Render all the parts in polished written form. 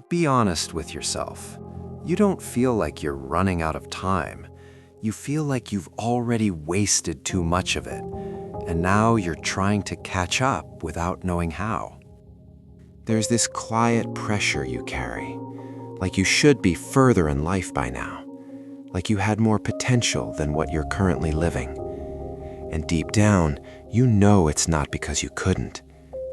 Be honest with yourself. You don't feel like you're running out of time. You feel like you've already wasted too much of it, and now you're trying to catch up without knowing how. There's this quiet pressure you carry, like you should be further in life by now, like you had more potential than what you're currently living. And deep down, you know it's not because you couldn't,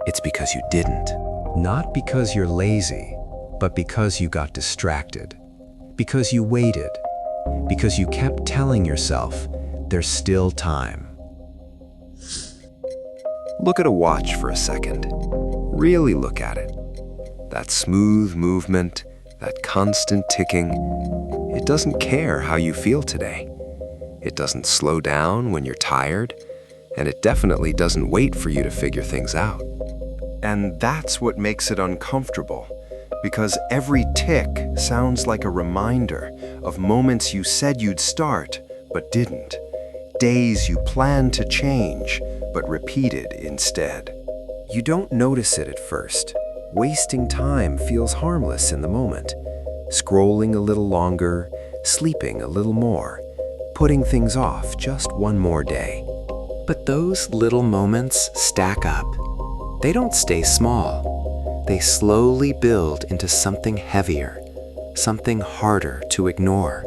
it's because you didn't. Not because you're lazy, but because you got distracted, because you waited, because you kept telling yourself, there's still time. Look at a watch for a second. Really look at it. That smooth movement, that constant ticking, it doesn't care how you feel today. It doesn't slow down when you're tired, and it definitely doesn't wait for you to figure things out. And that's what makes it uncomfortable, because every tick sounds like a reminder of moments you said you'd start, but didn't. Days you planned to change, but repeated instead. You don't notice it at first. Wasting time feels harmless in the moment. Scrolling a little longer, sleeping a little more, putting things off just one more day. But those little moments stack up. They don't stay small. They slowly build into something heavier, something harder to ignore.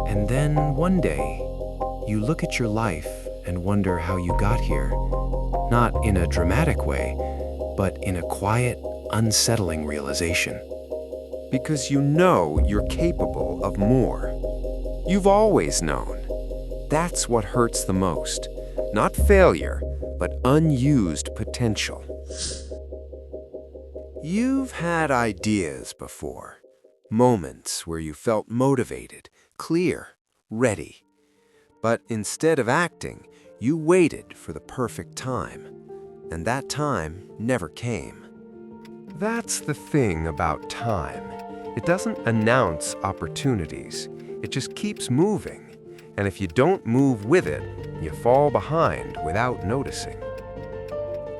And then one day, you look at your life and wonder how you got here, not in a dramatic way, but in a quiet, unsettling realization. Because you know you're capable of more. You've always known. That's what hurts the most. Not failure, but unused potential. You've had ideas before. Moments where you felt motivated, clear, ready. But instead of acting, you waited for the perfect time. And that time never came. That's the thing about time. It doesn't announce opportunities. It just keeps moving. And if you don't move with it, you fall behind without noticing.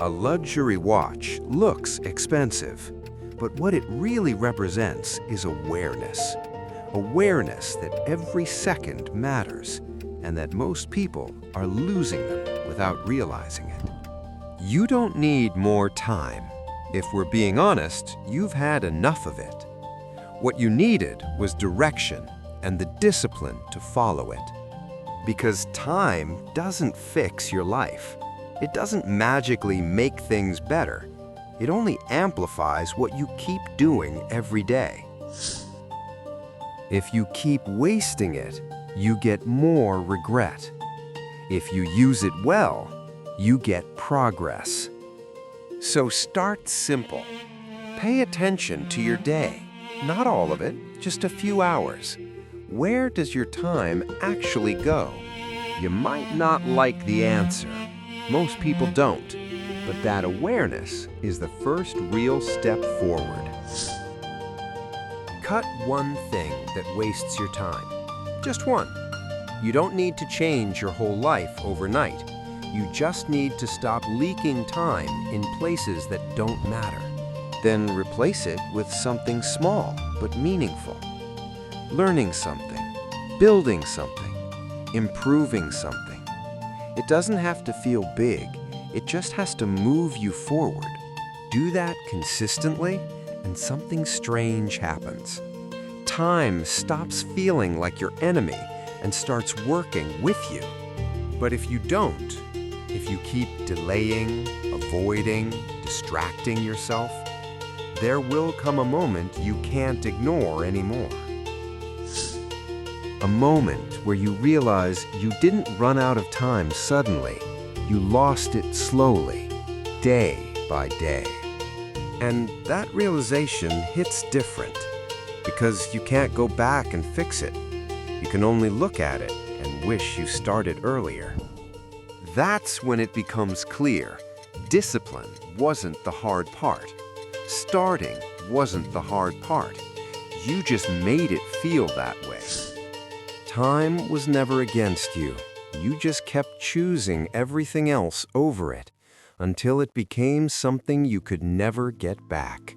A luxury watch looks expensive, but what it really represents is awareness. Awareness that every second matters, and that most people are losing them without realizing it. You don't need more time. If we're being honest, you've had enough of it. What you needed was direction and the discipline to follow it. Because time doesn't fix your life. It doesn't magically make things better. It only amplifies what you keep doing every day. If you keep wasting it, you get more regret. If you use it well, you get progress. So start simple. Pay attention to your day. Not all of it, just a few hours. Where does your time actually go? You might not like the answer. Most people don't. But that awareness is the first real step forward. Cut one thing that wastes your time. Just one. You don't need to change your whole life overnight. You just need to stop leaking time in places that don't matter. Then replace it with something small but meaningful. Learning something, building something, improving something. It doesn't have to feel big. It just has to move you forward. Do that consistently, and something strange happens. Time stops feeling like your enemy and starts working with you. But if you don't, if you keep delaying, avoiding, distracting yourself, there will come a moment you can't ignore anymore. A moment where you realize you didn't run out of time suddenly. You lost it slowly, day by day. And that realization hits different, because you can't go back and fix it. You can only look at it and wish you started earlier. That's when it becomes clear. Discipline wasn't the hard part. Starting wasn't the hard part. You just made it feel that way. Time was never against you. You just kept choosing everything else over it until it became something you could never get back.